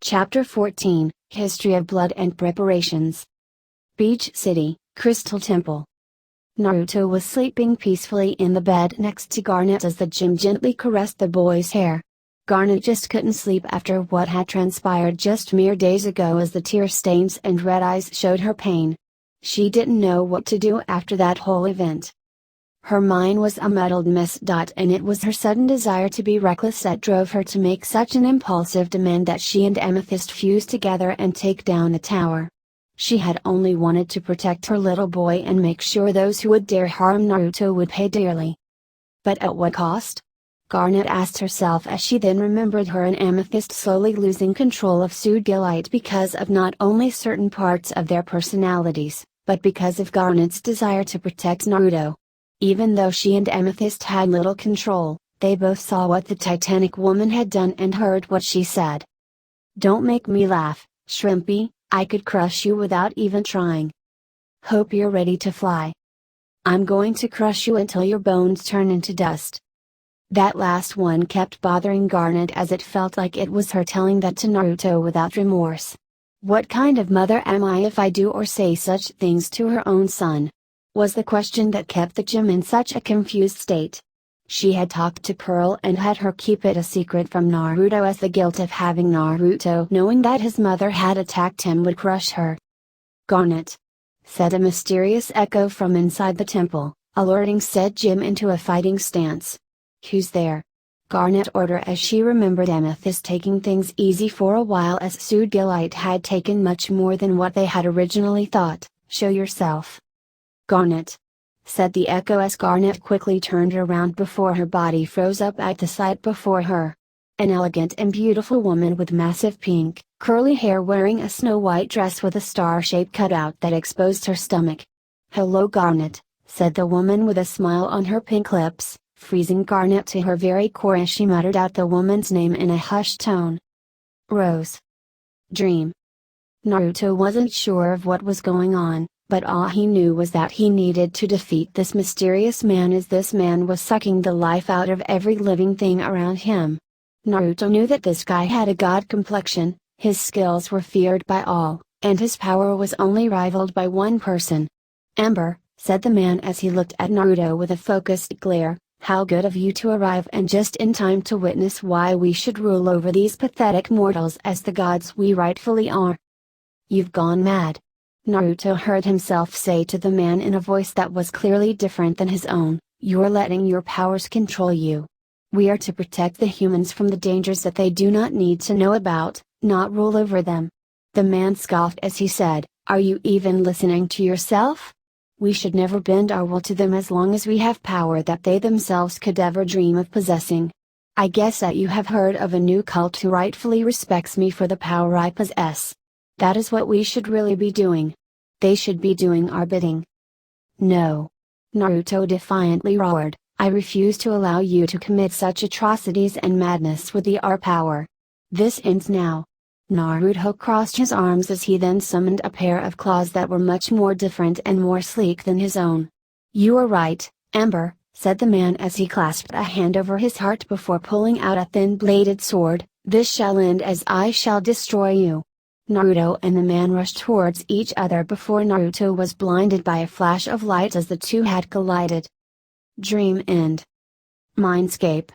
Chapter 14, History of Blood and Preparations. Beach City, Crystal Temple. Naruto was sleeping peacefully in the bed next to Garnet as the gym gently caressed the boy's hair. Garnet just couldn't sleep after what had transpired just mere days ago as the tear stains and red eyes showed her pain. She didn't know what to do after that whole event. Her mind was a muddled mess. And it was her sudden desire to be reckless that drove her to make such an impulsive demand that she and Amethyst fuse together and take down the tower. She had only wanted to protect her little boy and make sure those who would dare harm Naruto would pay dearly. But at what cost? Garnet asked herself as she then remembered her and Amethyst slowly losing control of Sugilite because of not only certain parts of their personalities, but because of Garnet's desire to protect Naruto. Even though she and Amethyst had little control, they both saw what the Titanic woman had done and heard what she said. "Don't make me laugh, Shrimpy, I could crush you without even trying. Hope you're ready to fly. I'm going to crush you until your bones turn into dust." That last one kept bothering Garnet as it felt like it was her telling that to Naruto without remorse. What kind of mother am I if I do or say such things to her own son? Was the question that kept the gym in such a confused state. She had talked to Pearl and had her keep it a secret from Naruto as the guilt of having Naruto knowing that his mother had attacked him would crush her. "Garnet!" said a mysterious echo from inside the temple, alerting said Jim into a fighting stance. "Who's there?" Garnet ordered as she remembered Amethyst taking things easy for a while as Sugilite had taken much more than what they had originally thought. "Show yourself." "Garnet!" said the echo as Garnet quickly turned around before her body froze up at the sight before her. An elegant and beautiful woman with massive pink, curly hair wearing a snow-white dress with a star-shaped cutout that exposed her stomach. "Hello Garnet," said the woman with a smile on her pink lips, freezing Garnet to her very core as she muttered out the woman's name in a hushed tone. "Rose." "Dream." Naruto wasn't sure of what was going on, but all he knew was that he needed to defeat this mysterious man as this man was sucking the life out of every living thing around him. Naruto knew that this guy had a god complexion, his skills were feared by all, and his power was only rivaled by one person. "Ember," said the man as he looked at Naruto with a focused glare, "how good of you to arrive and just in time to witness why we should rule over these pathetic mortals as the gods we rightfully are." "You've gone mad," Naruto heard himself say to the man in a voice that was clearly different than his own. "You're letting your powers control you. We are to protect the humans from the dangers that they do not need to know about, not rule over them." The man scoffed as he said, "Are you even listening to yourself? We should never bend our will to them as long as we have power that they themselves could ever dream of possessing. I guess that you have heard of a new cult who rightfully respects me for the power I possess. That is what we should really be doing. They should be doing our bidding." "No!" Naruto defiantly roared, "I refuse to allow you to commit such atrocities and madness with our power. This ends now." Naruto crossed his arms as he then summoned a pair of claws that were much more different and more sleek than his own. "You are right, Ember," said the man as he clasped a hand over his heart before pulling out a thin-bladed sword. "This shall end as I shall destroy you." Naruto and the man rushed towards each other before Naruto was blinded by a flash of light as the two had collided. Dream End. Mindscape.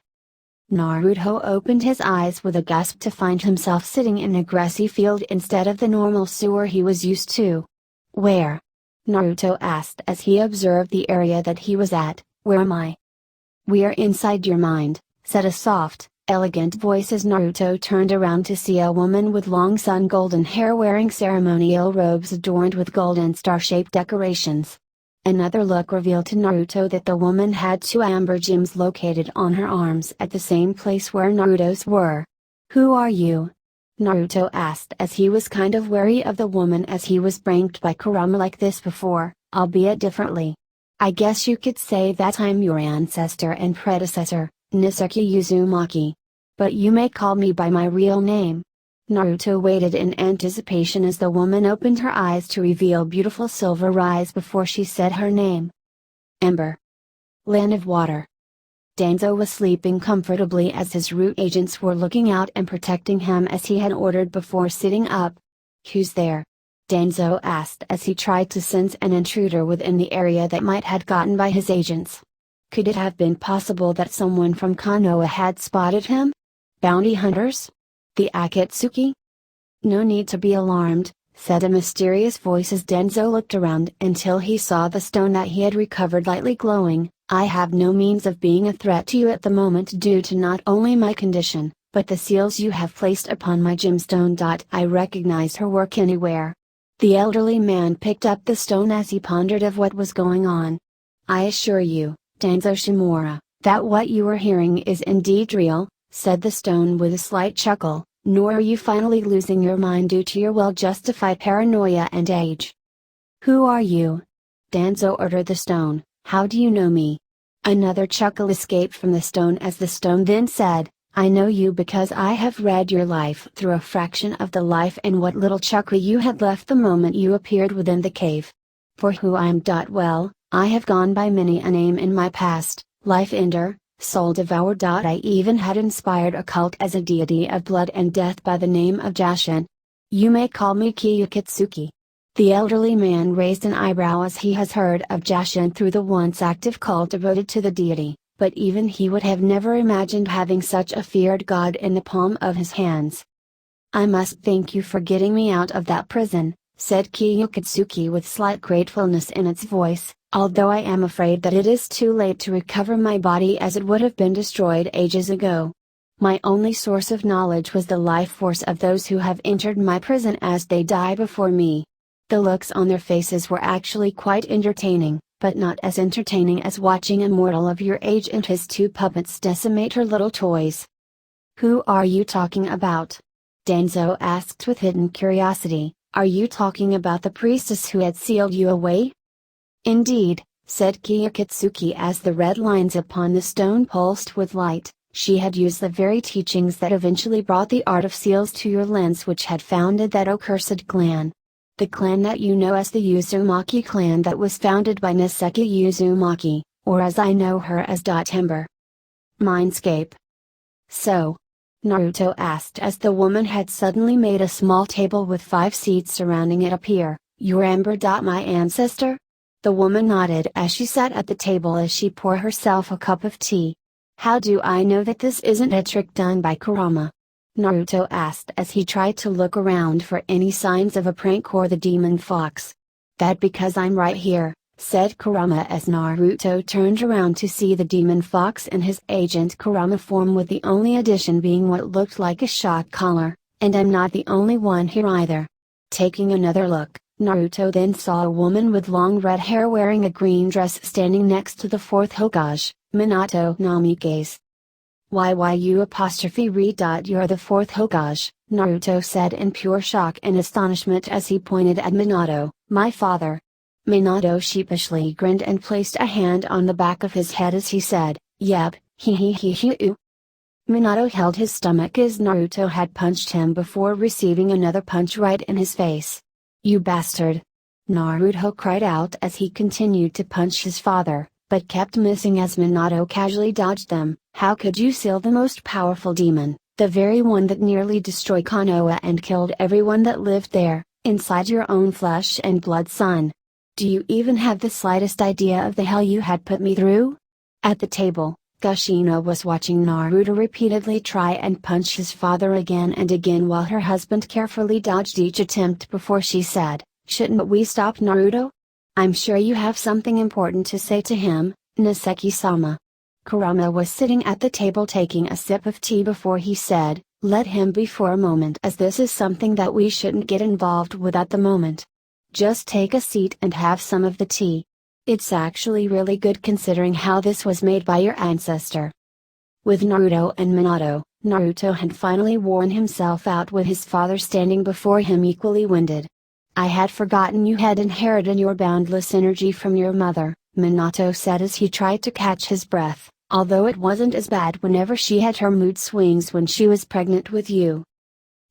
Naruto opened his eyes with a gasp to find himself sitting in a grassy field instead of the normal sewer he was used to. "Where?" Naruto asked as he observed the area that he was at. "Where am I?" "We are inside your mind," said a soft, elegant voice as Naruto turned around to see a woman with long sun-golden hair wearing ceremonial robes adorned with golden star-shaped decorations. Another look revealed to Naruto that the woman had two amber gems located on her arms at the same place where Naruto's were. "Who are you?" Naruto asked as he was kind of wary of the woman as he was pranked by Kurama like this before, albeit differently. "I guess you could say that I'm your ancestor and predecessor, Nisuke Uzumaki. But you may call me by my real name." Naruto waited in anticipation as the woman opened her eyes to reveal beautiful silver eyes before she said her name. "Ember." "Land of water." Danzo was sleeping comfortably as his root agents were looking out and protecting him as he had ordered before sitting up. "Who's there?" Danzo asked as he tried to sense an intruder within the area that might have gotten by his agents. Could it have been possible that someone from Konoha had spotted him? Bounty hunters? The Akatsuki? "No need to be alarmed," said a mysterious voice as Danzo looked around until he saw the stone that he had recovered lightly glowing. "I have no means of being a threat to you at the moment due to not only my condition, but the seals you have placed upon my gemstone. I recognize her work anywhere." The elderly man picked up the stone as he pondered of what was going on. "I assure you, Danzo Shimura, that what you are hearing is indeed real," said the stone with a slight chuckle, "nor are you finally losing your mind due to your well-justified paranoia and age." "Who are you?" Danzo ordered the stone. "How do you know me?" Another chuckle escaped from the stone as the stone then said, "I know you because I have read your life through a fraction of the life and what little chakra you had left the moment you appeared within the cave. For who I am. Well, I have gone by many a name in my past, life ender, soul devourer. I even had inspired a cult as a deity of blood and death by the name of Jashin. You may call me Kyukitsuki." The elderly man raised an eyebrow as he has heard of Jashin through the once active cult devoted to the deity, but even he would have never imagined having such a feared god in the palm of his hands. "I must thank you for getting me out of that prison," said Kyukitsuki with slight gratefulness in its voice, "although I am afraid that it is too late to recover my body as it would have been destroyed ages ago. My only source of knowledge was the life force of those who have entered my prison as they die before me." The looks on their faces were actually quite entertaining, but not as entertaining as watching a mortal of your age and his two puppets decimate her little toys. "Who are you talking about?" Danzo asked with hidden curiosity. "Are you talking about the priestess who had sealed you away?" "Indeed," said Kyukitsuki as the red lines upon the stone pulsed with light. "She had used the very teachings that eventually brought the art of seals to your lands, which had founded that accursed clan. The clan that you know as the Uzumaki clan that was founded by Niseki Uzumaki, or as I know her as Timber. Mindscape." "So?" Naruto asked as the woman had suddenly made a small table with 5 seats surrounding it appear. "Your Ember. My ancestor?" The woman nodded as she sat at the table as she poured herself a cup of tea. "How do I know that this isn't a trick done by Kurama?" Naruto asked as he tried to look around for any signs of a prank or the demon fox. "That because I'm right here," said Kurama as Naruto turned around to see the demon fox in his agent Kurama form, with the only addition being what looked like a shock collar, "and I'm not the only one here either." Taking another look, Naruto then saw a woman with long red hair wearing a green dress standing next to the 4th Hokage, Minato Namikaze. Why you apostrophe read. You're the 4th Hokage, Naruto said in pure shock and astonishment as he pointed at Minato. "My father." Minato sheepishly grinned and placed a hand on the back of his head as he said, "Yep, he. Minato held his stomach as Naruto had punched him before receiving another punch right in his face. "You bastard!" Naruto cried out as he continued to punch his father, but kept missing as Minato casually dodged them. "How could you seal the most powerful demon, the very one that nearly destroyed Konoha and killed everyone that lived there, inside your own flesh and blood, son? Do you even have the slightest idea of the hell you had put me through?" At the table, Kushina was watching Naruto repeatedly try and punch his father again and again while her husband carefully dodged each attempt before she said, "Shouldn't we stop Naruto? I'm sure you have something important to say to him, Niseki-sama." Kurama was sitting at the table taking a sip of tea before he said, "Let him be for a moment, as this is something that we shouldn't get involved with at the moment. Just take a seat and have some of the tea. It's actually really good considering how this was made by your ancestor." With Naruto and Minato, Naruto had finally worn himself out with his father standing before him equally winded. "I had forgotten you had inherited your boundless energy from your mother," Minato said as he tried to catch his breath, "although it wasn't as bad whenever she had her mood swings when she was pregnant with you."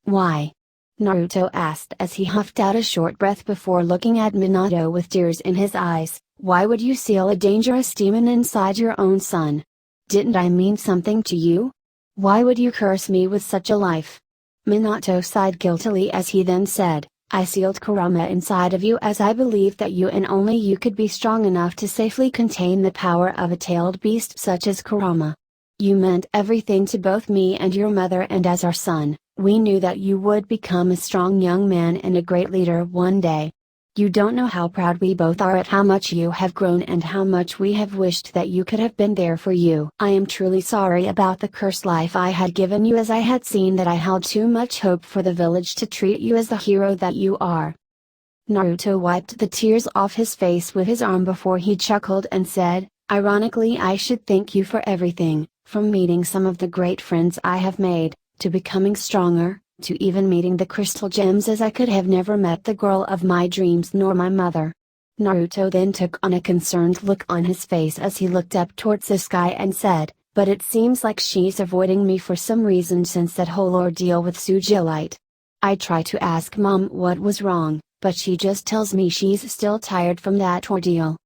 "Why?" Naruto asked as he huffed out a short breath before looking at Minato with tears in his eyes. "Why would you seal a dangerous demon inside your own son?" Didn't I mean something to you? Why would you curse me with such a life? Minato sighed guiltily as he then said, I sealed Kurama inside of you as I believed that you and only you could be strong enough to safely contain the power of a tailed beast such as Kurama. You meant everything to both me and your mother, and as our son, we knew that you would become a strong young man and a great leader one day. You don't know how proud we both are at how much you have grown and how much we have wished that you could have been there for you. I am truly sorry about the cursed life I had given you, as I had seen that I held too much hope for the village to treat you as the hero that you are. Naruto wiped the tears off his face with his arm before he chuckled and said, ironically, I should thank you for everything, from meeting some of the great friends I have made, to becoming stronger, to even meeting the crystal gems, as I could have never met the girl of my dreams nor my mother. Naruto then took on a concerned look on his face as he looked up towards the sky and said, but it seems like she's avoiding me for some reason since that whole ordeal with Sujilite. I try to ask Mom what was wrong, but she just tells me she's still tired from that ordeal.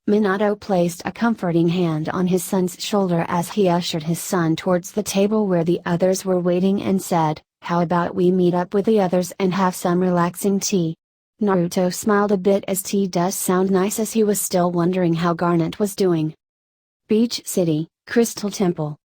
Minato placed a comforting hand on his son's shoulder as he ushered his son towards the table where the others were waiting and said, how about we meet up with the others and have some relaxing tea? Naruto smiled a bit, as tea does sound nice, as he was still wondering how Garnet was doing. Beach City, Crystal Temple.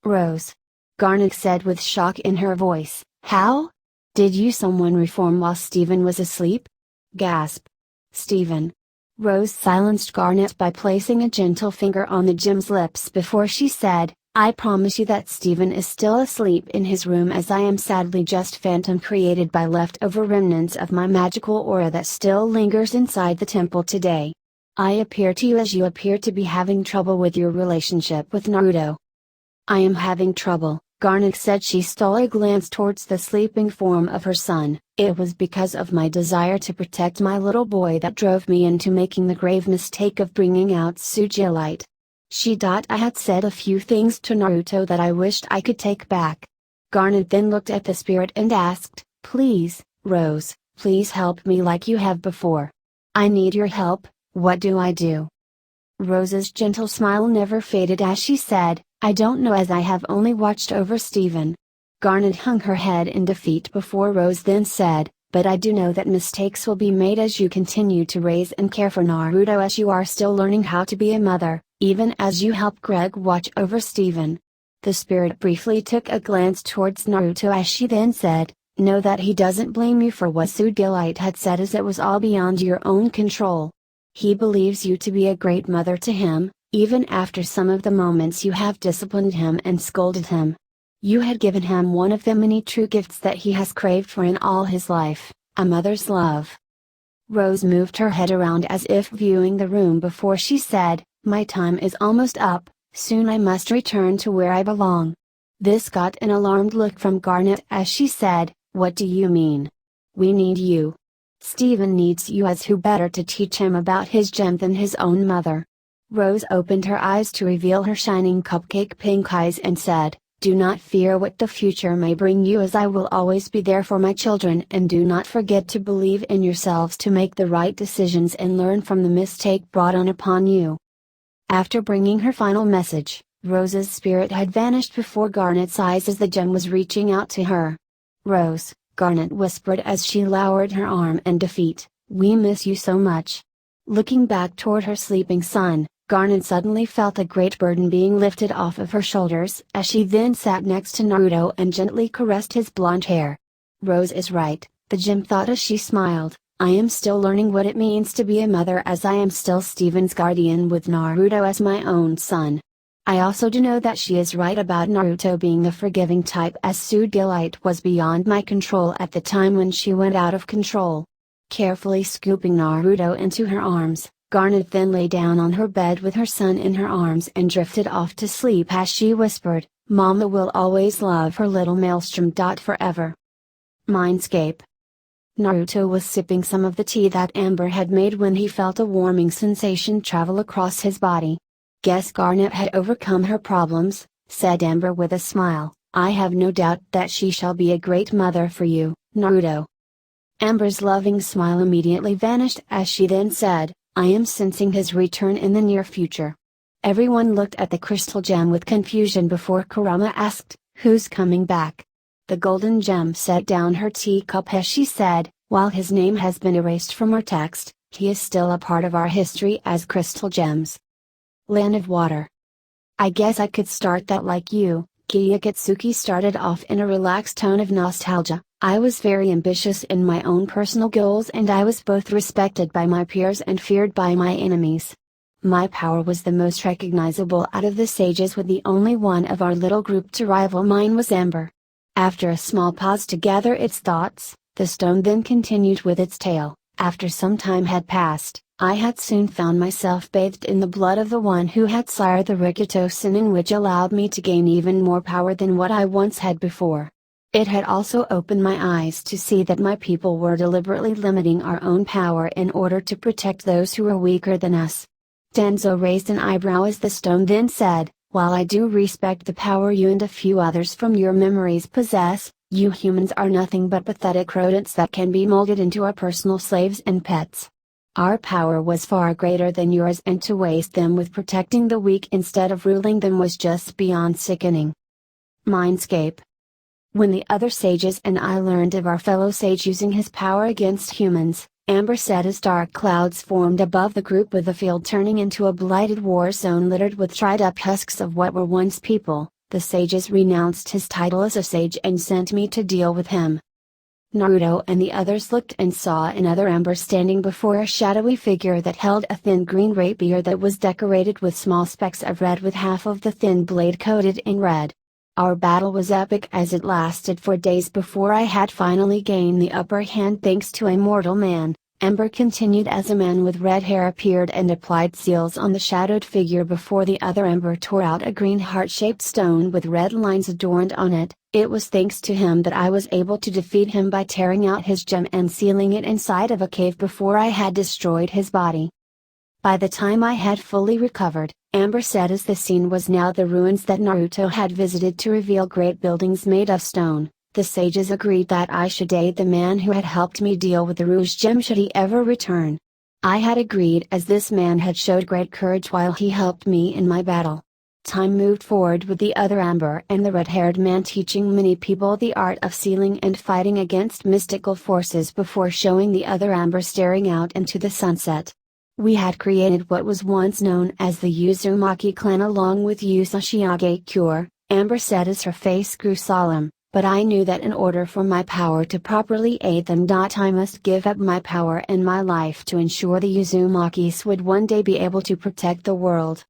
Rose. Garnet said with shock in her voice, how? Did you someone reform while Steven was asleep? Gasp. Steven. Rose silenced Garnet by placing a gentle finger on the gem's lips before she said, I promise you that Steven is still asleep in his room, as I am sadly just phantom created by leftover remnants of my magical aura that still lingers inside the temple today. I appear to you as you appear to be having trouble with your relationship with Naruto. I am having trouble, Garnet said. She stole a glance towards the sleeping form of her son. It was because of my desire to protect my little boy that drove me into making the grave mistake of bringing out Sujilite. I had said a few things to Naruto that I wished I could take back. Garnet then looked at the spirit and asked, please, Rose, please help me like you have before. I need your help. What do I do? Rose's gentle smile never faded as she said, I don't know, as I have only watched over Steven. Garnet hung her head in defeat before Rose then said, but I do know that mistakes will be made as you continue to raise and care for Naruto, as you are still learning how to be a mother, even as you help Greg watch over Steven. The spirit briefly took a glance towards Naruto as she then said, know that he doesn't blame you for what Sujilite had said, as it was all beyond your own control. He believes you to be a great mother to him, even after some of the moments you have disciplined him and scolded him. You had given him one of the many true gifts that he has craved for in all his life, a mother's love. Rose moved her head around as if viewing the room before she said, my time is almost up, soon I must return to where I belong. This got an alarmed look from Garnet as she said, what do you mean? We need you. Steven needs you, as who better to teach him about his gem than his own mother? Rose opened her eyes to reveal her shining cupcake pink eyes and said, do not fear what the future may bring you, as I will always be there for my children, and do not forget to believe in yourselves to make the right decisions and learn from the mistake brought on upon you. After bringing her final message, Rose's spirit had vanished before Garnet's eyes as the gem was reaching out to her. Rose, Garnet whispered as she lowered her arm in defeat, we miss you so much. Looking back toward her sleeping son, Garnet suddenly felt a great burden being lifted off of her shoulders as she then sat next to Naruto and gently caressed his blonde hair. Rose is right, the gem thought as she smiled, I am still learning what it means to be a mother, as I am still Steven's guardian with Naruto as my own son. I also do know that she is right about Naruto being the forgiving type, as Sujilite was beyond my control at the time when she went out of control. Carefully scooping Naruto into her arms, Garnet then lay down on her bed with her son in her arms and drifted off to sleep as she whispered, Mama will always love her little maelstrom. Forever. Mindscape. Naruto was sipping some of the tea that Amber had made when he felt a warming sensation travel across his body. Guess Garnet had overcome her problems, said Amber with a smile. I have no doubt that she shall be a great mother for you, Naruto. Amber's loving smile immediately vanished as she then said, I am sensing his return in the near future. Everyone looked at the crystal gem with confusion before Kurama asked, "Who's coming back?" The golden gem set down her teacup as she said, "While his name has been erased from our text, he is still a part of our history as crystal gems." Land of Water. "I guess I could start that like you," Kiyokitsuki started off in a relaxed tone of nostalgia. "I was very ambitious in my own personal goals and I was both respected by my peers and feared by my enemies. My power was the most recognizable out of the sages, with the only one of our little group to rival mine was Amber." After a small pause to gather its thoughts, the stone then continued with its tale. "After some time had passed, I had soon found myself bathed in the blood of the one who had sired the Rikuto Sennin, which allowed me to gain even more power than what I once had before. It had also opened my eyes to see that my people were deliberately limiting our own power in order to protect those who were weaker than us." Denzo raised an eyebrow as the stone then said, "While I do respect the power you and a few others from your memories possess, you humans are nothing but pathetic rodents that can be molded into our personal slaves and pets. Our power was far greater than yours, and to waste them with protecting the weak instead of ruling them was just beyond sickening." Mindscape. When the other sages and I learned of our fellow sage using his power against humans, Amber said as dark clouds formed above the group, with the field turning into a blighted war zone littered with dried up husks of what were once people, "the sages renounced his title as a sage and sent me to deal with him." Naruto and the others looked and saw another Amber standing before a shadowy figure that held a thin green rapier that was decorated with small specks of red, with half of the thin blade coated in red. "Our battle was epic as it lasted for days before I had finally gained the upper hand thanks to a mortal man," Amber continued as a man with red hair appeared and applied seals on the shadowed figure before the other Amber tore out a green heart-shaped stone with red lines adorned on it. "It was thanks to him that I was able to defeat him by tearing out his gem and sealing it inside of a cave before I had destroyed his body." By the time I had fully recovered, Amber said as the scene was now the ruins that Naruto had visited to reveal great buildings made of stone, "the sages agreed that I should aid the man who had helped me deal with the Rouge Gem should he ever return. I had agreed as this man had showed great courage while he helped me in my battle." Time moved forward with the other Amber and the red-haired man teaching many people the art of sealing and fighting against mystical forces before showing the other Amber staring out into the sunset. "We had created what was once known as the Uzumaki clan along with Usashiage Cure," Amber said as her face grew solemn, "but I knew that in order for my power to properly aid them, I must give up my power and my life to ensure the Uzumakis would one day be able to protect the world."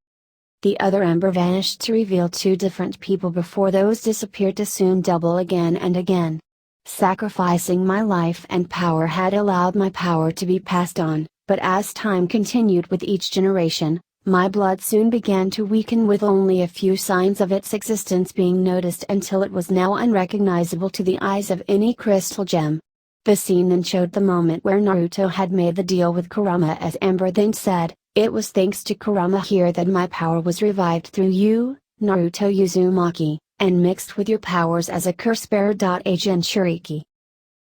The other Amber vanished to reveal two different people before those disappeared to soon double again and again. "Sacrificing my life and power had allowed my power to be passed on, but as time continued with each generation, my blood soon began to weaken, with only a few signs of its existence being noticed until it was now unrecognizable to the eyes of any crystal gem." The scene then showed the moment where Naruto had made the deal with Kurama as Amber then said, "It was thanks to Kurama here that my power was revived through you, Naruto Uzumaki, and mixed with your powers as a curse-bearer. Agent Shuriki.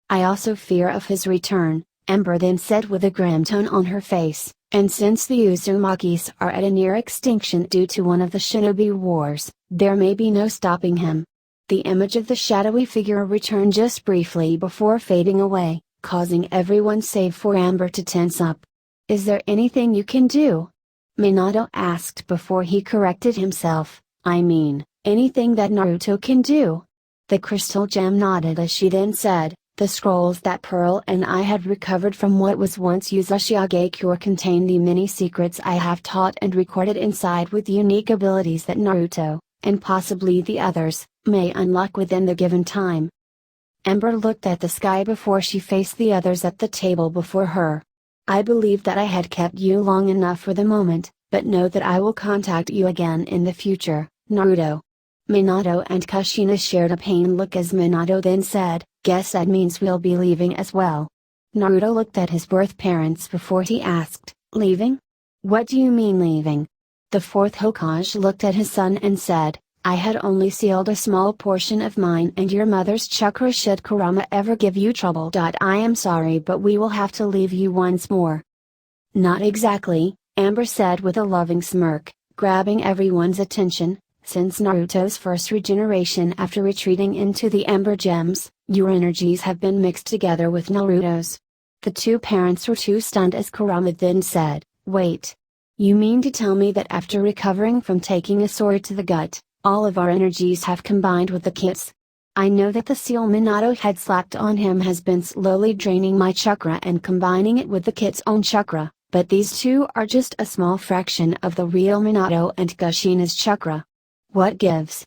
I also fear of his return," Amber then said with a grim tone on her face, "and since the Uzumakis are at a near extinction due to one of the shinobi wars, there may be no stopping him." The image of the shadowy figure returned just briefly before fading away, causing everyone save for Amber to tense up. "Is there anything you can do?" Minato asked before he corrected himself, "I mean, anything that Naruto can do?" The crystal gem nodded as she then said, "The scrolls that Pearl and I had recovered from what was once Uzashiage Cure contain the many secrets I have taught and recorded inside, with unique abilities that Naruto, and possibly the others, may unlock within the given time." Amber looked at the sky before she faced the others at the table before her. "I believe that I had kept you long enough for the moment, but know that I will contact you again in the future, Naruto." Minato and Kushina shared a pained look as Minato then said, "Guess that means we'll be leaving as well." Naruto looked at his birth parents before he asked, "Leaving? What do you mean leaving?" The fourth Hokage looked at his son and said, "I had only sealed a small portion of mine and your mother's chakra should Kurama ever give you trouble. I am sorry, but we will have to leave you once more." "Not exactly," Amber said with a loving smirk, grabbing everyone's attention. Since Naruto's first regeneration after retreating into the Ember Gems, your energies have been mixed together with Naruto's. The two parents were too stunned as Kurama then said, "Wait. You mean to tell me that after recovering from taking a sword to the gut, all of our energies have combined with the Kit's? I know that the seal Minato had slapped on him has been slowly draining my chakra and combining it with the Kit's own chakra, but these two are just a small fraction of the real Minato and Kushina's chakra. What gives?"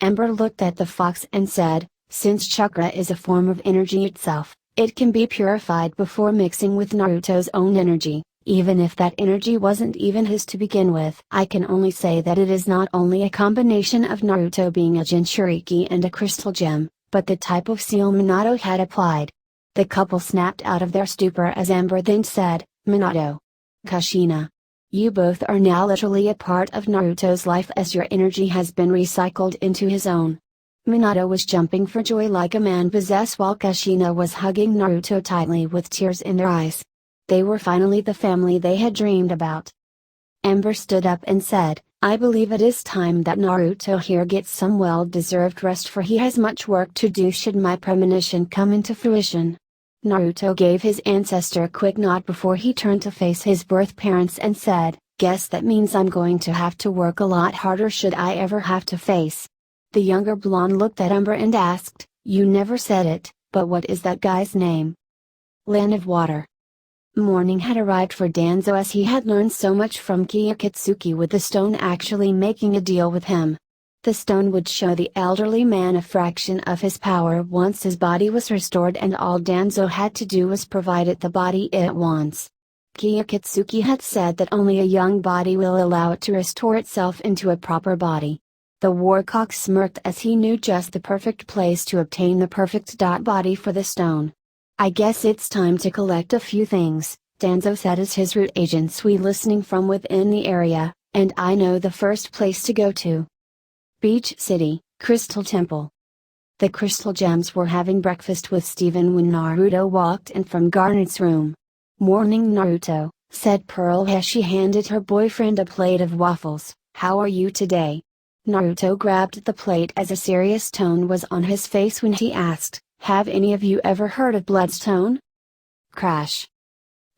Ember looked at the fox and said, "Since chakra is a form of energy itself, it can be purified before mixing with Naruto's own energy, even if that energy wasn't even his to begin with. I can only say that it is not only a combination of Naruto being a Jinchuriki and a crystal gem, but the type of seal Minato had applied." The couple snapped out of their stupor as Ember then said, "Minato. Kushina. You both are now literally a part of Naruto's life as your energy has been recycled into his own." Minato was jumping for joy like a man possessed while Kushina was hugging Naruto tightly with tears in their eyes. They were finally the family they had dreamed about. Ember stood up and said, "I believe it is time that Naruto here gets some well-deserved rest, for he has much work to do should my premonition come into fruition." Naruto gave his ancestor a quick nod before he turned to face his birth parents and said, "Guess that means I'm going to have to work a lot harder should I ever have to face." The younger blonde looked at Ember and asked, "You never said it, but what is that guy's name?" "Land of Water." Morning had arrived for Danzo as he had learned so much from Kiyokitsuki, with the stone actually making a deal with him. The stone would show the elderly man a fraction of his power once his body was restored, and all Danzo had to do was provide it the body it wants. Kiyokitsuki had said that only a young body will allow it to restore itself into a proper body. The warcock smirked as he knew just the perfect place to obtain the perfect body for the stone. "I guess it's time to collect a few things," Danzo said as his root agents were listening from within the area, "and I know the first place to go to. Beach City, Crystal Temple." The Crystal Gems were having breakfast with Steven when Naruto walked in from Garnet's room. "Morning, Naruto," said Pearl as she handed her boyfriend a plate of waffles. "How are you today?" Naruto grabbed the plate as a serious tone was on his face when he asked, "Have any of you ever heard of Bloodstone?" Crash.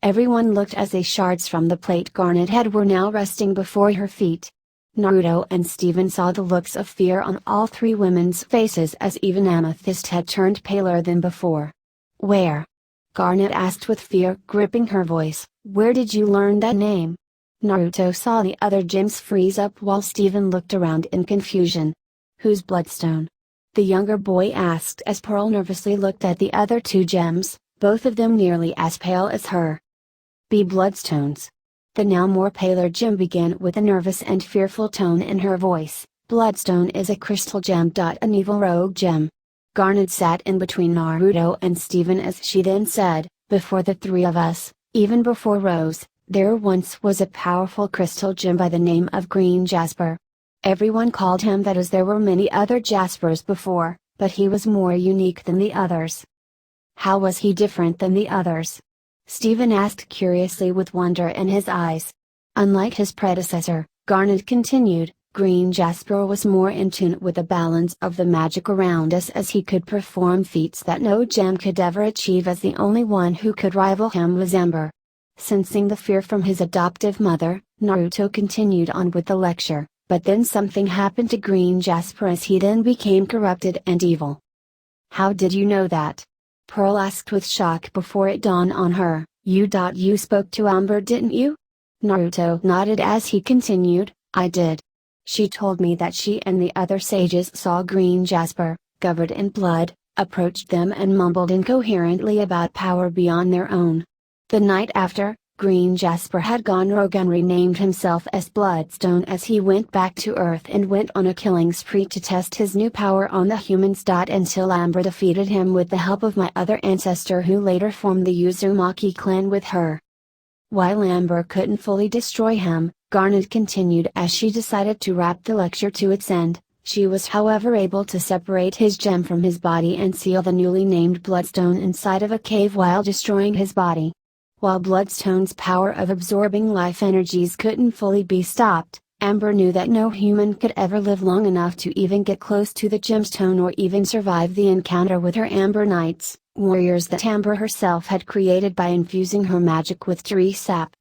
Everyone looked as the shards from the plate Garnet had were now resting before her feet. Naruto and Steven saw the looks of fear on all three women's faces as even Amethyst had turned paler than before. "Where?" Garnet asked with fear gripping her voice. "Where did you learn that name?" Naruto saw the other gems freeze up while Steven looked around in confusion. "Whose Bloodstone?" the younger boy asked as Pearl nervously looked at the other two gems, both of them nearly as pale as her. "Be Bloodstones." The now more paler gem began with a nervous and fearful tone in her voice. "Bloodstone is a crystal gem. An evil rogue gem." Garnet sat in between Naruto and Steven as she then said, "Before the three of us, even before Rose, there once was a powerful crystal gem by the name of Green Jasper. Everyone called him that as there were many other Jaspers before, but he was more unique than the others." "How was he different than the others?" Steven asked curiously with wonder in his eyes. "Unlike his predecessor," Garnet continued, "Green Jasper was more in tune with the balance of the magic around us, as he could perform feats that no gem could ever achieve, as the only one who could rival him was Ember." Sensing the fear from his adoptive mother, Naruto continued on with the lecture, but then something happened to Green Jasper as he then became corrupted and evil. "How did you know that?" Pearl asked with shock before it dawned on her. You spoke to Ember, didn't you?" Naruto nodded as he continued, "I did. She told me that she and the other sages saw Green Jasper, covered in blood, approached them and mumbled incoherently about power beyond their own. The night after, Green Jasper had gone rogue and renamed himself as Bloodstone as he went back to Earth and went on a killing spree to test his new power on the humans. Until Amber defeated him with the help of my other ancestor, who later formed the Uzumaki clan with her. While Amber couldn't fully destroy him," Garnet continued as she decided to wrap the lecture to its end, "she was however able to separate his gem from his body and seal the newly named Bloodstone inside of a cave while destroying his body. While Bloodstone's power of absorbing life energies couldn't fully be stopped, Amber knew that no human could ever live long enough to even get close to the gemstone or even survive the encounter with her Amber Knights, warriors that Amber herself had created by infusing her magic with tree sap.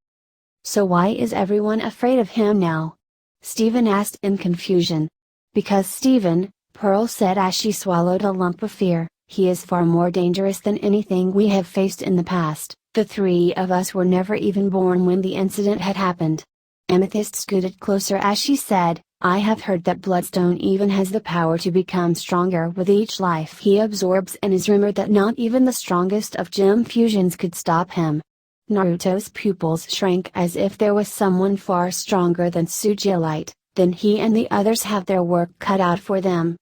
So why is everyone afraid of him now? Stephen asked in confusion. Because Stephen, Pearl said as she swallowed a lump of fear, he is far more dangerous than anything we have faced in the past. The three of us were never even born when the incident had happened. Amethyst scooted closer as she said, I have heard that Bloodstone even has the power to become stronger with each life he absorbs, and is rumored that not even the strongest of gem fusions could stop him. Naruto's pupils shrank as if there was someone far stronger than Sugilite, then he and the others have their work cut out for them.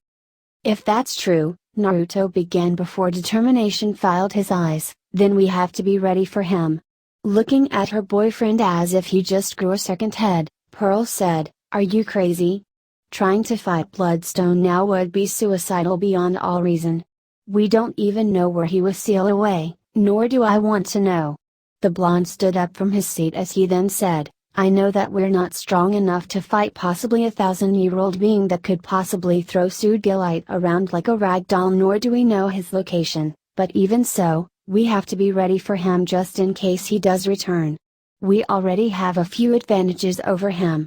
If that's true, Naruto began before determination filled his eyes, then we have to be ready for him. Looking at her boyfriend as if he just grew a second head, Pearl said, are you crazy? Trying to fight Bloodstone now would be suicidal beyond all reason. We don't even know where he was sealed away, nor do I want to know. The blonde stood up from his seat as he then said, I know that we're not strong enough to fight possibly a 1,000-year-old being that could possibly throw Sugilite around like a rag doll, nor do we know his location, but even so, we have to be ready for him just in case he does return. We already have a few advantages over him.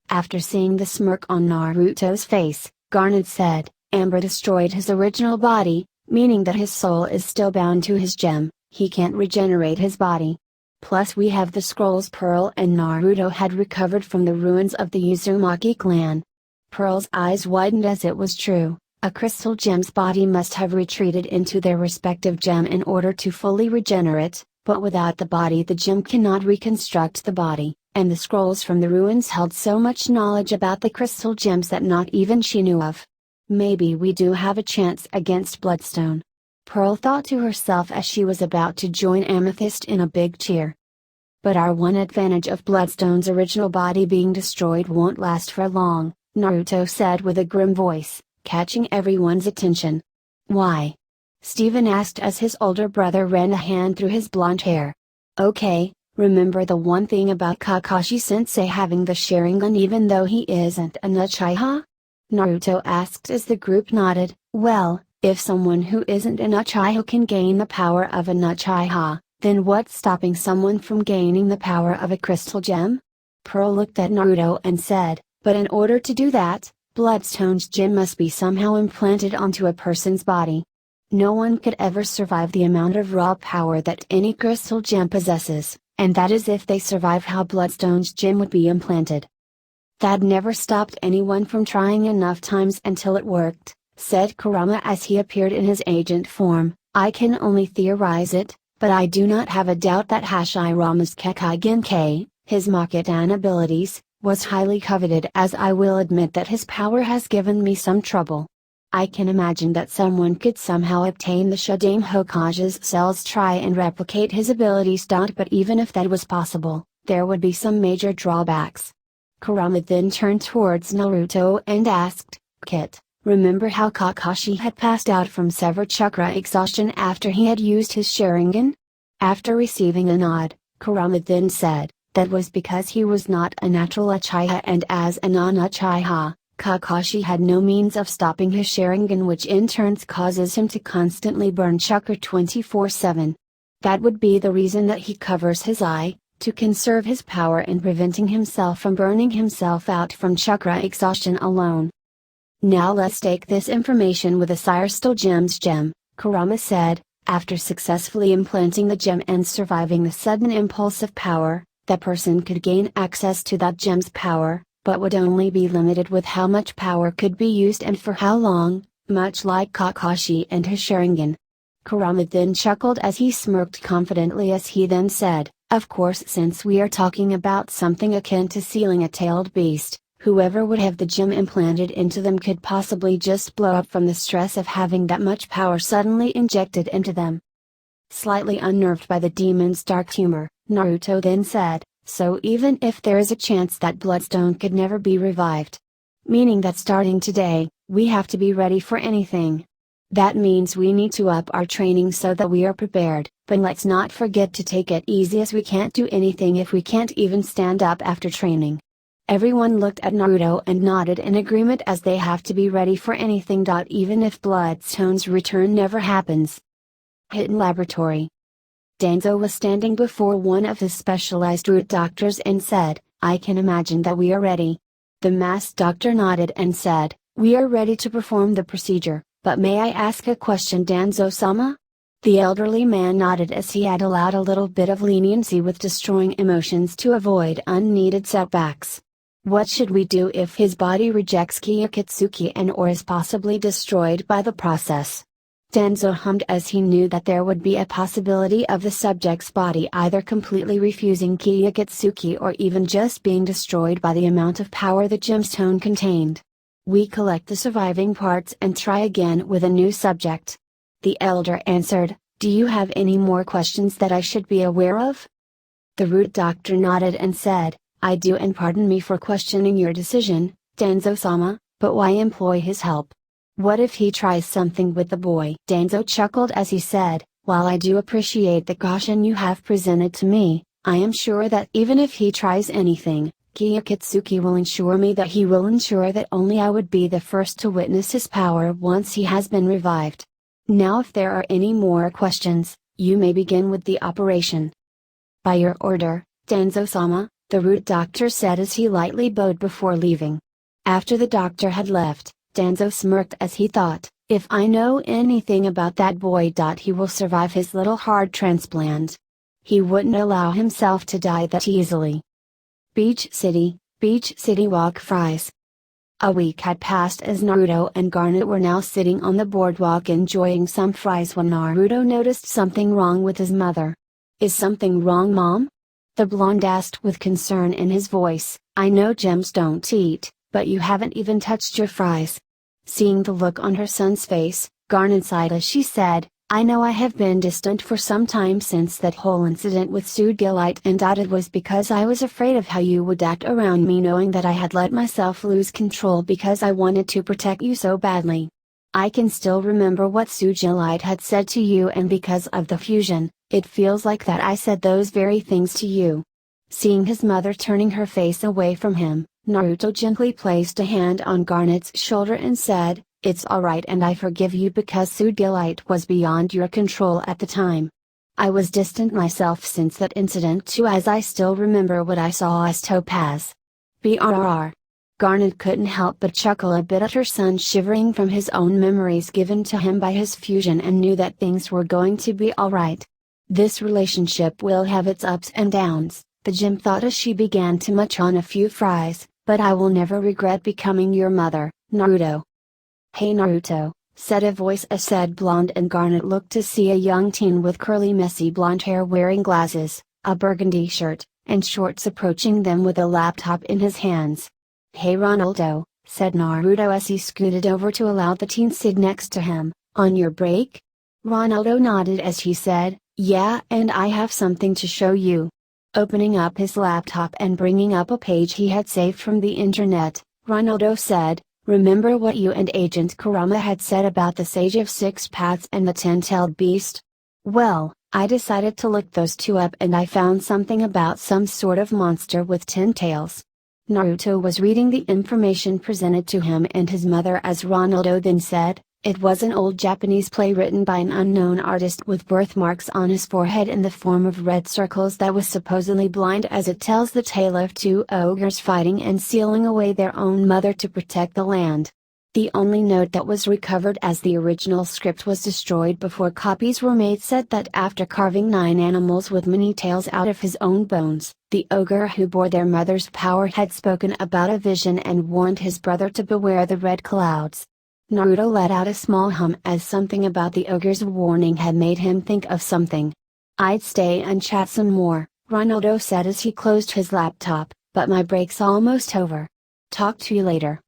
After seeing the smirk on Naruto's face, Garnet said, Amber destroyed his original body, meaning that his soul is still bound to his gem, he can't regenerate his body. Plus we have the scrolls Pearl and Naruto had recovered from the ruins of the Uzumaki clan. Pearl's eyes widened as it was true. A crystal gem's body must have retreated into their respective gem in order to fully regenerate, but without the body the gem cannot reconstruct the body, and the scrolls from the ruins held so much knowledge about the crystal gems that not even she knew of. Maybe we do have a chance against Bloodstone. Pearl thought to herself as she was about to join Amethyst in a big cheer. But our one advantage of Bloodstone's original body being destroyed won't last for long, Naruto said with a grim voice, catching everyone's attention. Why? Stephen asked as his older brother ran a hand through his blonde hair. Okay, remember the one thing about Kakashi-sensei having the Sharingan even though he isn't an Uchiha? Naruto asked as the group nodded. Well, if someone who isn't an Uchiha can gain the power of an Uchiha, then what's stopping someone from gaining the power of a crystal gem? Pearl looked at Naruto and said, but in order to do that, Bloodstone's gem must be somehow implanted onto a person's body. No one could ever survive the amount of raw power that any crystal gem possesses, and that is if they survive how Bloodstone's gem would be implanted. That never stopped anyone from trying enough times until it worked, said Kurama as he appeared in his agent form. I can only theorize it, but I do not have a doubt that Hashirama's Kekkei Genkai, his Makotan abilities, was highly coveted, as I will admit that his power has given me some trouble. I can imagine that someone could somehow obtain the Shudame Hokage's cells try and replicate his abilities. But even if that was possible, there would be some major drawbacks. Kurama then turned towards Naruto and asked, Kit, remember how Kakashi had passed out from severe chakra exhaustion after he had used his Sharingan? After receiving a nod, Kurama then said, that was because he was not a natural Uchiha, and as a non-Uchiha, Kakashi had no means of stopping his Sharingan, which in turn causes him to constantly burn chakra 24/7. That would be the reason that he covers his eye, to conserve his power and preventing himself from burning himself out from chakra exhaustion alone. Now let's take this information with a Sire Still Gem's gem, Kurama said, after successfully implanting the gem and surviving the sudden impulse of power. The person could gain access to that gem's power, but would only be limited with how much power could be used and for how long, much like Kakashi and his Sharingan. Kurama then chuckled as he smirked confidently as he then said, of course, since we are talking about something akin to sealing a tailed beast, whoever would have the gem implanted into them could possibly just blow up from the stress of having that much power suddenly injected into them. Slightly unnerved by the demon's dark humor, Naruto then said, so even if there is a chance that Bloodstone could never be revived, meaning that starting today, we have to be ready for anything. That means we need to up our training so that we are prepared, but let's not forget to take it easy, as we can't do anything if we can't even stand up after training. Everyone looked at Naruto and nodded in agreement as they have to be ready for anything. Even if Bloodstone's return never happens. Hidden Laboratory. Danzo was standing before one of his specialized root doctors and said, "I can imagine that we are ready." The masked doctor nodded and said, "We are ready to perform the procedure, but may I ask a question, Danzo-sama?" The elderly man nodded as he had allowed a little bit of leniency with destroying emotions to avoid unneeded setbacks. What should we do if his body rejects Gyokitsuki and or is possibly destroyed by the process? Danzo hummed as he knew that there would be a possibility of the subject's body either completely refusing Gyokitsuki or even just being destroyed by the amount of power the gemstone contained. "We collect the surviving parts and try again with a new subject." The elder answered, "Do you have any more questions that I should be aware of?" The root doctor nodded and said, "I do, and pardon me for questioning your decision, Danzo-sama, but why employ his help? What if he tries something with the boy?" Danzo chuckled as he said, "While I do appreciate the caution you have presented to me, I am sure that even if he tries anything, Gyokitsuki will ensure me that he will ensure that only I would be the first to witness his power once he has been revived. Now if there are any more questions, you may begin with the operation." "By your order, Danzo-sama," the root doctor said as he lightly bowed before leaving. After the doctor had left, Danzo smirked as he thought, "If I know anything about that boy. He will survive his little heart transplant. He wouldn't allow himself to die that easily." Beach City walk fries. A week had passed as Naruto and Garnet were now sitting on the boardwalk enjoying some fries when Naruto noticed something wrong with his mother. "Is something wrong, Mom?" the blonde asked with concern in his voice. "I know gems don't eat, but you haven't even touched your fries." Seeing the look on her son's face, Garnet sighed as she said, "I know I have been distant for some time since that whole incident with Sugilite, and it was because I was afraid of how you would act around me, knowing that I had let myself lose control because I wanted to protect you so badly. I can still remember what Sugilite had said to you, and because of the fusion, it feels like that I said those very things to you." Seeing his mother turning her face away from him, Naruto gently placed a hand on Garnet's shoulder and said, "It's alright, and I forgive you because Sugilite was beyond your control at the time. I was distant myself since that incident too, as I still remember what I saw as Topaz." Brrr. Garnet couldn't help but chuckle a bit at her son, shivering from his own memories given to him by his fusion, and knew that things were going to be alright. "This relationship will have its ups and downs," the gem thought as she began to munch on a few fries, "but I will never regret becoming your mother, Naruto." "Hey Naruto," said a voice, a said blonde, and Garnet looked to see a young teen with curly messy blonde hair wearing glasses, a burgundy shirt, and shorts approaching them with a laptop in his hands. "Hey Ronaldo," said Naruto as he scooted over to allow the teen sit next to him, "on your break?" Ronaldo nodded as he said, "Yeah, and I have something to show you." Opening up his laptop and bringing up a page he had saved from the internet, Ronaldo said, "Remember what you and Agent Kurama had said about the Sage of Six Paths and the Ten-Tailed Beast? Well, I decided to look those two up, and I found something about some sort of monster with 10 tails." Naruto was reading the information presented to him and his mother as Ronaldo then said, "It was an old Japanese play written by an unknown artist with birthmarks on his forehead in the form of red circles that was supposedly blind, as it tells the tale of two ogres fighting and sealing away their own mother to protect the land. The only note that was recovered as the original script was destroyed before copies were made said that after carving 9 animals with many tails out of his own bones, the ogre who bore their mother's power had spoken about a vision and warned his brother to beware the red clouds." Naruto let out a small hum as something about the ogre's warning had made him think of something. "I'd stay and chat some more," Ronaldo said as he closed his laptop, "but my break's almost over. Talk to you later."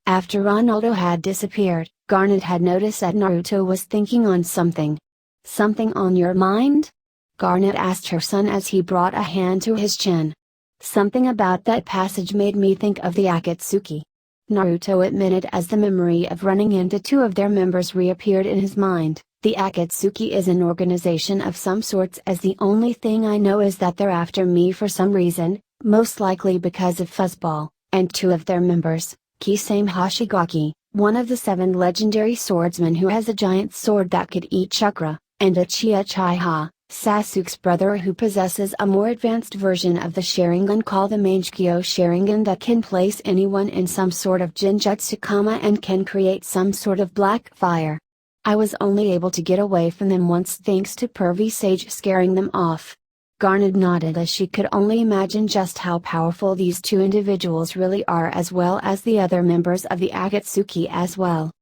After Ronaldo had disappeared, Garnet had noticed that Naruto was thinking on something. "Something on your mind?" Garnet asked her son as he brought a hand to his chin. "Something about that passage made me think of the Akatsuki," Naruto admitted as the memory of running into 2 of their members reappeared in his mind. "The Akatsuki is an organization of some sorts, as the only thing I know is that they're after me for some reason, most likely because of Fuzzball, and two of their members, Kisame Hashigaki, one of the 7 legendary swordsmen who has a giant sword that could eat chakra, and Uchiha Uchiha, Sasuke's brother who possesses a more advanced version of the Sharingan called the Mangekyo Sharingan that can place anyone in some sort of Genjutsu coma and can create some sort of black fire. I was only able to get away from them once thanks to Pervy Sage scaring them off. Garnet nodded as she could only imagine just how powerful these 2 individuals really are as well as the other members of the Akatsuki as well.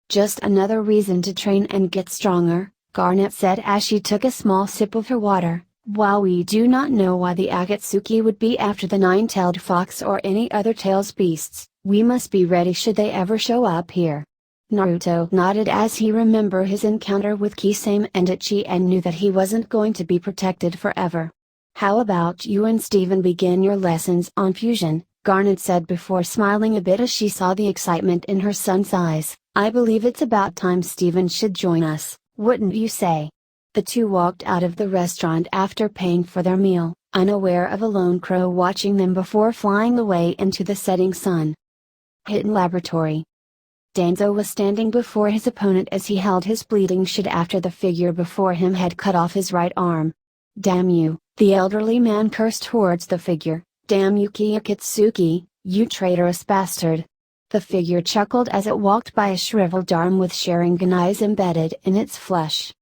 Just another reason to train and get stronger, Garnet said as she took a small sip of her water. While we do not know why the Akatsuki would be after the 9-tailed fox or any other tails beasts, we must be ready should they ever show up here. Naruto nodded as he remembered his encounter with Kisame and Itachi and knew that he wasn't going to be protected forever. How about you and Steven begin your lessons on fusion, Garnet said before smiling a bit as she saw the excitement in her son's eyes. I believe it's about time Steven should join us, wouldn't you say? The two walked out of the restaurant after paying for their meal, unaware of a lone crow watching them before flying away into the setting sun. Hidden Laboratory. Danzo was standing before his opponent as he held his bleeding shield after the figure before him had cut off his right arm. Damn you, the elderly man cursed towards the figure, damn you Kiyokitsuki, you traitorous bastard. The figure chuckled as it walked by a shriveled arm with Sharingan eyes embedded in its flesh.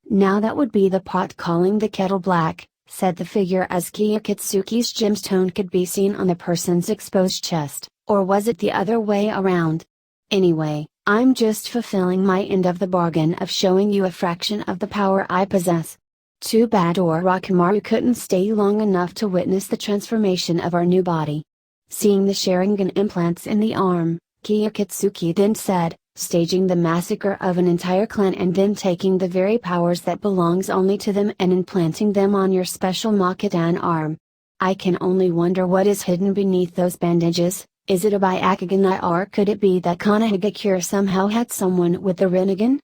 Now that would be the pot calling the kettle black, said the figure as Kiyokitsuki's gemstone could be seen on the person's exposed chest, or was it the other way around? Anyway, I'm just fulfilling my end of the bargain of showing you a fraction of the power I possess. Too bad Orochimaru couldn't stay long enough to witness the transformation of our new body. Seeing the Sharingan implants in the arm, Kiyokitsuki then said, staging the massacre of an entire clan and then taking the very powers that belongs only to them and implanting them on your special Makotan arm. I can only wonder what is hidden beneath those bandages. Is it a Byakugan or could it be that Konohagakure somehow had someone with the Rinnegan?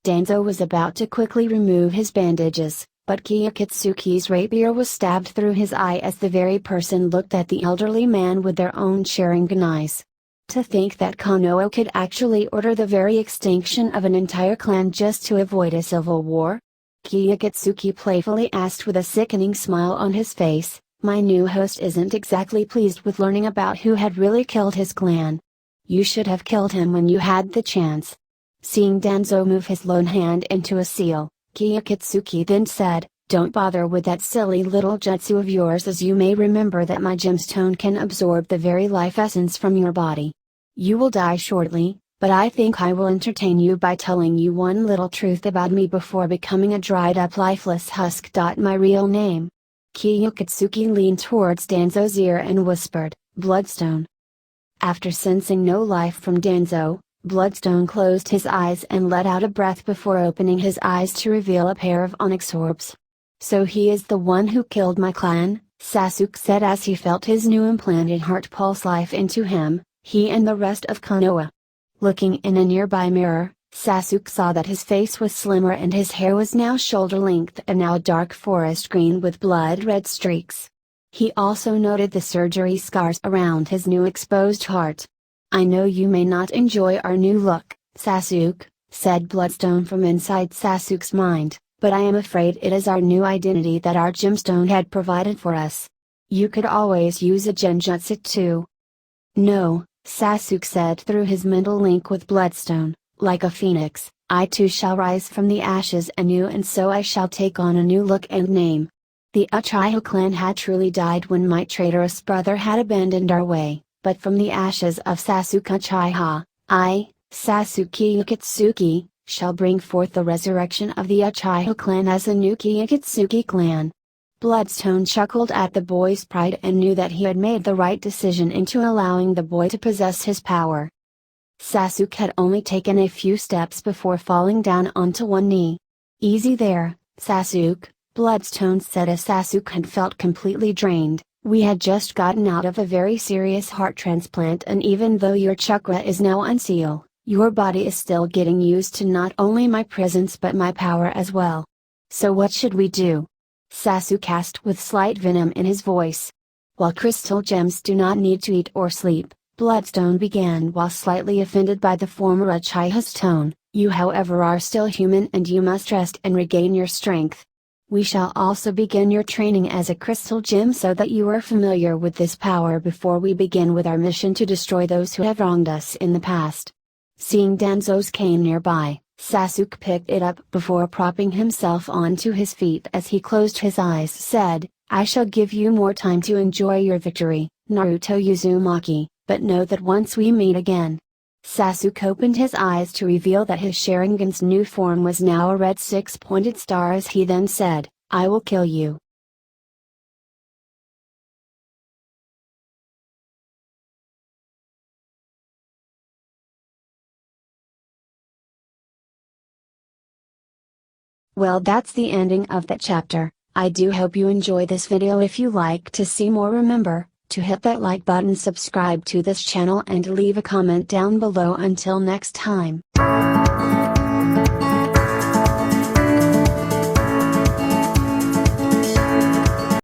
Danzo was about to quickly remove his bandages, but Kiyokitsuki's rapier was stabbed through his eye as the very person looked at the elderly man with their own Sharingan eyes. To think that Konoha could actually order the very extinction of an entire clan just to avoid a civil war? Kiyokitsuki playfully asked with a sickening smile on his face. My new host isn't exactly pleased with learning about who had really killed his clan. You should have killed him when you had the chance. Seeing Danzo move his lone hand into a seal, Kiyokitsuki then said, don't bother with that silly little jutsu of yours as you may remember that my gemstone can absorb the very life essence from your body. You will die shortly, but I think I will entertain you by telling you one little truth about me before becoming a dried up lifeless husk. My real name. Kiyokitsuki leaned towards Danzo's ear and whispered, Bloodstone. After sensing no life from Danzo, Bloodstone closed his eyes and let out a breath before opening his eyes to reveal a pair of onyx orbs. So he is the one who killed my clan, Sasuke said as he felt his new implanted heart pulse life into him, he and the rest of Konoha. Looking in a nearby mirror, Sasuke saw that his face was slimmer and his hair was now shoulder length and now dark forest green with blood red streaks. He also noted the surgery scars around his new exposed heart. I know you may not enjoy our new look, Sasuke, said Bloodstone from inside Sasuke's mind, but I am afraid it is our new identity that our gemstone had provided for us. You could always use a genjutsu too. No, Sasuke said through his mental link with Bloodstone. Like a phoenix, I too shall rise from the ashes anew and so I shall take on a new look and name. The Uchiha clan had truly died when my traitorous brother had abandoned our way, but from the ashes of Sasuke Uchiha, I, Sasuke Ukitsuki, shall bring forth the resurrection of the Uchiha clan as a new Kiyokitsuki clan. Bloodstone chuckled at the boy's pride and knew that he had made the right decision into allowing the boy to possess his power. Sasuke had only taken a few steps before falling down onto one knee. Easy there, Sasuke, Bloodstone said as Sasuke had felt completely drained. We had just gotten out of a very serious heart transplant and even though your chakra is now unsealed, your body is still getting used to not only my presence but my power as well. So what should we do? Sasuke asked with slight venom in his voice. While crystal gems do not need to eat or sleep, Bloodstone began while slightly offended by the former Uchiha's tone. You however are still human and you must rest and regain your strength. We shall also begin your training as a crystal gem so that you are familiar with this power before we begin with our mission to destroy those who have wronged us in the past. Seeing Danzo's cane nearby, Sasuke picked it up before propping himself onto his feet as he closed his eyes said, I shall give you more time to enjoy your victory, Naruto Uzumaki, but know that once we meet again. Sasuke opened his eyes to reveal that his Sharingan's new form was now a red six-pointed star as he then said, I will kill you. Well, that's the ending of that chapter. I do hope you enjoy this video. If you like to see more, remember to hit that like button, subscribe to this channel and leave a comment down below. Until next time.